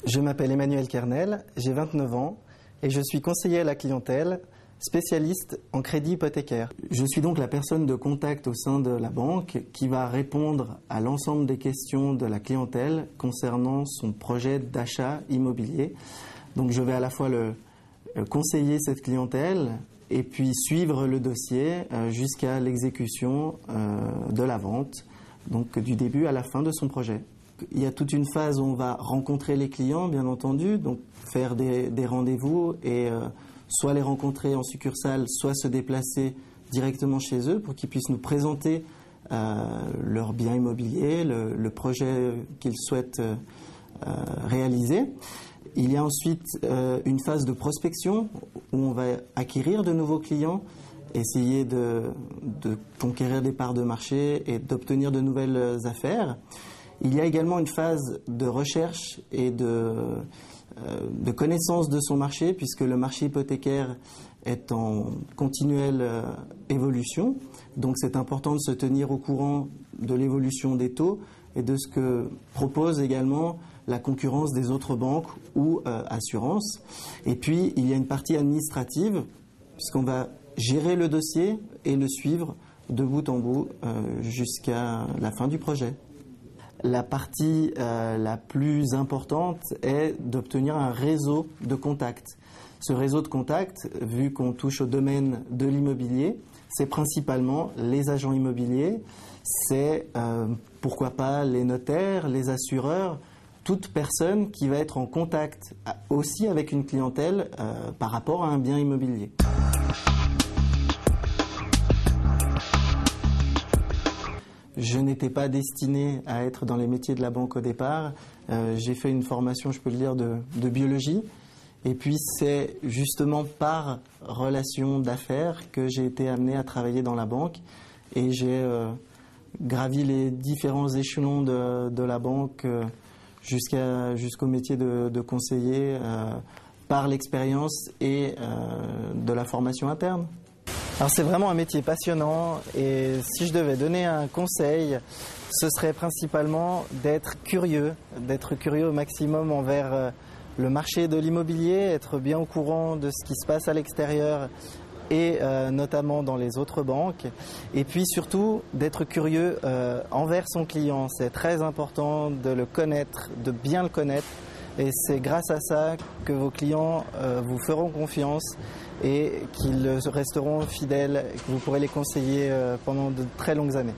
Je m'appelle Emmanuel Kernel, j'ai 29 ans et je suis conseiller à la clientèle, spécialiste en crédit hypothécaire. Je suis donc la personne de contact au sein de la banque qui va répondre à l'ensemble des questions de la clientèle concernant son projet d'achat immobilier. Donc je vais à la fois conseiller cette clientèle et puis suivre le dossier jusqu'à l'exécution de la vente, donc du début à la fin de son projet. Il y a toute une phase où on va rencontrer les clients, bien entendu, donc faire des rendez-vous et soit les rencontrer en succursale, soit se déplacer directement chez eux pour qu'ils puissent nous présenter leur bien immobilier, le projet qu'ils souhaitent réaliser. Il y a ensuite une phase de prospection où on va acquérir de nouveaux clients, essayer de conquérir des parts de marché et d'obtenir de nouvelles affaires. Il y a également une phase de recherche et de connaissance de son marché, puisque le marché hypothécaire est en continuelle évolution. Donc c'est important de se tenir au courant de l'évolution des taux et de ce que propose également la concurrence des autres banques ou assurances. Et puis il y a une partie administrative, puisqu'on va gérer le dossier et le suivre de bout en bout jusqu'à la fin du projet. La partie la plus importante est d'obtenir un réseau de contacts. Ce réseau de contacts, vu qu'on touche au domaine de l'immobilier, c'est principalement les agents immobiliers, c'est pourquoi pas les notaires, les assureurs, toute personne qui va être en contact aussi avec une clientèle par rapport à un bien immobilier. Je n'étais pas destiné à être dans les métiers de la banque au départ. J'ai fait une formation, je peux le dire, de biologie. Et puis c'est justement par relation d'affaires que j'ai été amené à travailler dans la banque. Et j'ai gravi les différents échelons de la banque jusqu'au métier de conseiller par l'expérience et de la formation interne. Alors c'est vraiment un métier passionnant et si je devais donner un conseil, ce serait principalement d'être curieux au maximum envers le marché de l'immobilier, être bien au courant de ce qui se passe à l'extérieur et notamment dans les autres banques. Et puis surtout d'être curieux envers son client. C'est très important de le connaître, de bien le connaître. Et c'est grâce à ça que vos clients vous feront confiance et qu'ils resteront fidèles et que vous pourrez les conseiller pendant de très longues années.